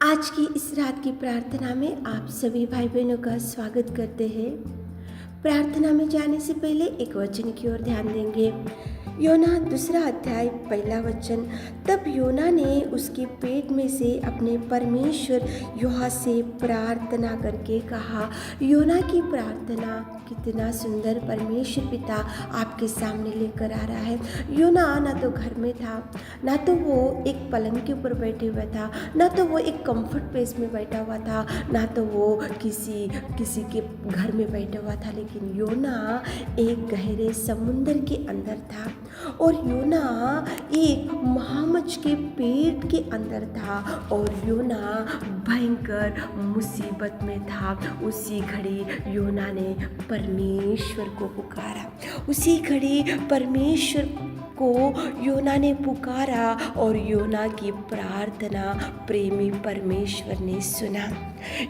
आज की इस रात की प्रार्थना में आप सभी भाई बहनों का स्वागत करते हैं। प्रार्थना में जाने से पहले एक वचन की ओर ध्यान देंगे। योना 2 अध्याय 1 वचन। तब योना ने उसके पेट में से अपने परमेश्वर यहोवा से प्रार्थना करके कहा। योना की प्रार्थना कितना सुंदर परमेश्वर पिता आपके सामने लेकर आ रहा है। योना ना तो घर में था, ना तो वो एक पलंग के ऊपर बैठे हुआ था, ना तो वो एक कंफर्ट प्लेस में बैठा हुआ था, ना तो वो किसी के घर में बैठा हुआ था, लेकिन योना एक गहरे समुंदर के अंदर था और योना एक महामच्छ के पेट के अंदर था और योना भयंकर मुसीबत में था। उसी घड़ी योना ने परमेश्वर को पुकारा। उसी घड़ी परमेश्वर को योना ने पुकारा और योना की प्रार्थना प्रेमी परमेश्वर ने सुना।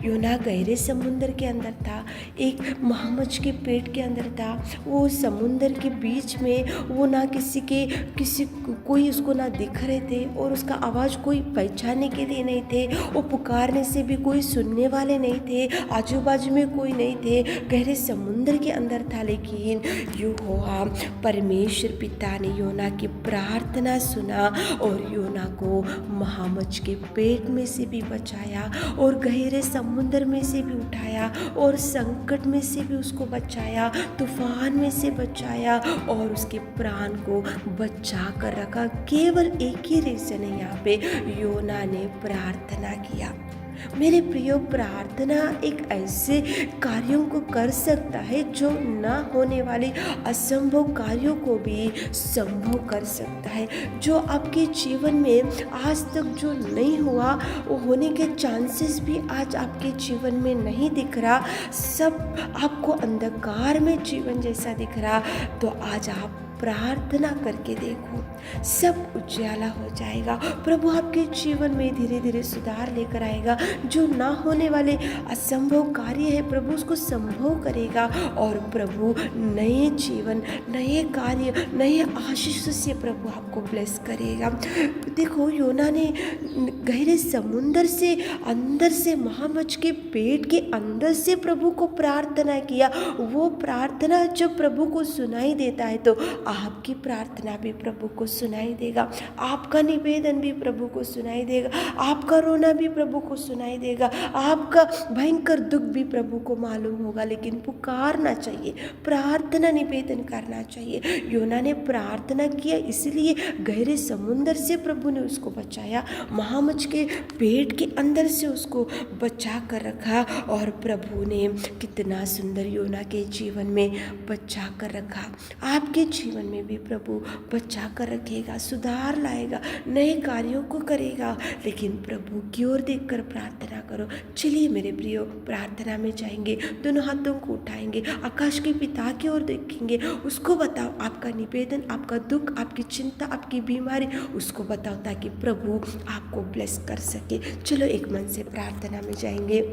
योना गहरे समुंदर के अंदर था, एक महामच्छ के पेट के अंदर था। वो समुंदर के बीच में वो ना कोई उसको ना दिख रहे थे और उसका आवाज़ कोई पहचानने के लिए नहीं थे। वो पुकारने से भी कोई सुनने वाले नहीं थे, आजू बाजू में कोई नहीं थे, गहरे समुंदर के अंदर था। लेकिन यहोवा परमेश्वर पिता ने योना की प्रार्थना सुना और योना को महामच्छ के पेट में से भी बचाया और गहरे समुंदर में से भी उठाया और संकट में से भी उसको बचाया, तूफान में से बचाया और उसके प्राण को बचा कर रखा। केवल एक ही रीज़न है यहाँ पे, योना ने प्रार्थना किया। मेरे प्रियो, प्रार्थना एक ऐसे कार्यों को कर सकता है जो न होने वाले असंभव कार्यों को भी संभव कर सकता है। जो आपके जीवन में आज तक जो नहीं हुआ, वो होने के चांसेस भी आज आपके जीवन में नहीं दिख रहा, सब आपको अंधकार में जीवन जैसा दिख रहा, तो आज आप प्रार्थना करके देखो, सब उजाला हो जाएगा। प्रभु आपके जीवन में धीरे धीरे सुधार लेकर आएगा। जो ना होने वाले असंभव कार्य है, प्रभु उसको संभव करेगा और प्रभु नए जीवन, नए कार्य, नए आशीष से प्रभु आपको ब्लेस करेगा। देखो, योना ने गहरे समुंदर से अंदर से, महामच्छ के पेट के अंदर से प्रभु को प्रार्थना किया। वो प्रार्थना जब प्रभु को सुनाई देता है तो आपकी प्रार्थना भी प्रभु को सुनाई देगा, आपका निवेदन भी प्रभु को सुनाई देगा, आपका रोना भी प्रभु को सुनाई देगा, आपका भयंकर दुख भी प्रभु को मालूम होगा। लेकिन पुकारना चाहिए, प्रार्थना निवेदन करना चाहिए। योना ने प्रार्थना किया, इसलिए गहरे समुंदर से प्रभु ने उसको बचाया, महामच्छ के पेट के अंदर से उसको बचा कर रखा और प्रभु ने कितना सुंदर योना के जीवन में बचा कर रखा। आपके जीवन में भी प्रभु बचा कर रखेगा, सुधार लाएगा, नए कार्यों को करेगा। लेकिन प्रभु की ओर देखकर प्रार्थना करो। चलिए मेरे प्रियो, प्रार्थना में जाएंगे, दोनों हाथों को उठाएंगे, आकाश के पिता की ओर देखेंगे, उसको बताओ आपका निवेदन, आपका दुख, आपकी चिंता, आपकी बीमारी, उसको बताओ ताकि प्रभु आपको ब्लेस कर सके। चलो एक मन से प्रार्थना में जाएंगे।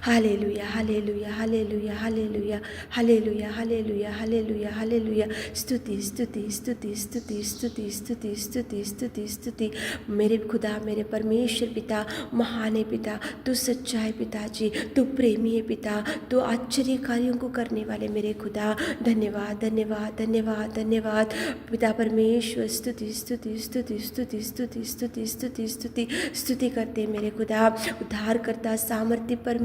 Hallelujah, hallelujah, hallelujah, hallelujah, hallelujah, hallelujah, hallelujah, hallelujah. स्तुति, स्तुति, स्तुति, स्तुति, स्तुति, स्तुति, स्तुति, स्तुति, स्तुति। मेरे खुदा, मेरे परमेश्वर पिता, महान है पिता, तू सच्चा है पिताजी, तू प्रेमी है पिता, तू आश्चर्य कार्यों को करने वाले मेरे खुदा। धन्यवाद, धन्यवाद, धन्यवाद, धन्यवाद पिता परमेश्वर। स्तुति, स्तुति, स्तुति, स्तुति, स्तुति, स्तुति, स्तुति, स्तुति, स्तुति करते मेरे खुदा। उद्धार करता सामर्थ्य परमेश्वर,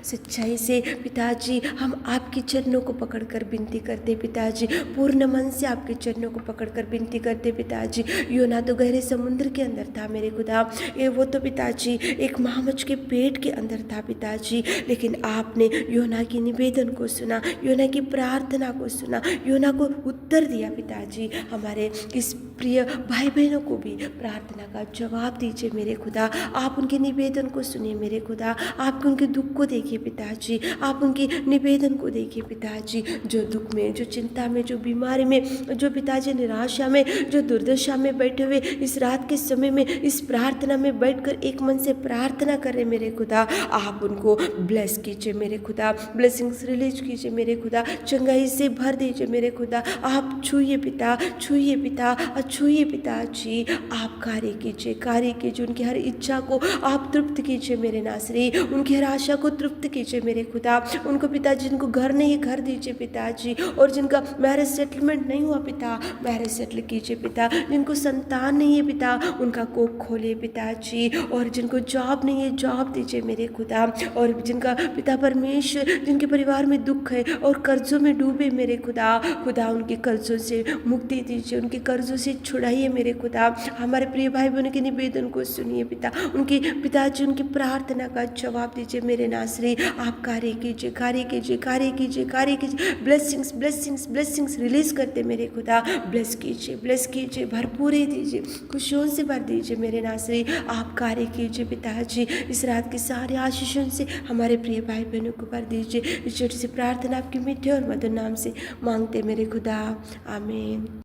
सच्चाई से पिताजी हम आपके चरणों को पकड़कर विनती करते पिताजी, पूर्ण मन से आपके चरणों को पकड़कर विनती करते पिताजी। योना तो गहरे समुद्र के अंदर था मेरे खुदा, वो तो पिताजी एक महामच्छ के पेट के अंदर था पिताजी, लेकिन आपने योना की निवेदन को सुना, योना की प्रार्थना को सुना, योना को उत्तर दिया पिताजी। हमारे इस प्रिय भाई बहनों को भी प्रार्थना का जवाब दीजिए मेरे खुदा। आप उनके निवेदन को सुनिए मेरे खुदा, आप उनके दुख को देखिए पिताजी, आप उनके निवेदन को देखिए पिताजी, जो दुख में, जो चिंता में, जो बीमारी में, जो पिताजी निराशा में, जो दुर्दशा में बैठे हुए इस रात के समय में इस प्रार्थना में बैठकर एक मन से प्रार्थना कर रहे मेरे खुदा, आप उनको ब्लेस कीजिए मेरे खुदा, ब्लेसिंग्स रिलीज कीजिए मेरे खुदा, चंगाई से भर दीजिए मेरे खुदा, आप छूइए पिता, छूइए पिता, छूइए पिताजी, आप कार्य कीजिए, उनकी हर इच्छा को आप तृप्त कीजिए मेरे नासरी, उनकी हर आशा को तृप्त कीजिए मेरे खुदा, उनको पिताजी जिनको घर नहीं घर दीजिए पिताजी, और जिनका मैरिज सेटलमेंट नहीं हुआ पिता, मैरिज सेटल कीजिए पिता, जिनको संतान नहीं है पिता, उनका कोख खोलिए पिताजी, और जिनको जॉब नहीं है जॉब दीजिए मेरे खुदा, और जिनका पिता परमेश्वर, जिनके परिवार में दुख है और कर्जों में डूबे मेरे खुदा, खुदा उनके कर्जों से मुक्ति दीजिए, उनके कर्जों से छुड़ाइए मेरे खुदा, हमारे प्रिय भाई बहनों के निवेदन को सुनिए पिता, उनकी पिताजी उनकी प्रार्थना का जवाब दीजिए मेरे नासरी, आप कार्य कीजिए, कार्य कीजिए, कार्य कीजिए, कार्य कीजिए, ब्लेसिंग्स ब्लेसिंग्स ब्लेसिंग्स रिलीज करते मेरे खुदा, ब्लेस कीजिए, भरपूर दीजिए, खुशियों से भर दीजिए मेरे नासरी, आप कार्य कीजिए पिताजी, इस रात के सारे आशीषों से हमारे प्रिय भाई बहनों को भर दीजिए, इस छोटी सी प्रार्थना आपके मीठे और मधुर नाम से मांगते मेरे खुदा, आमीन।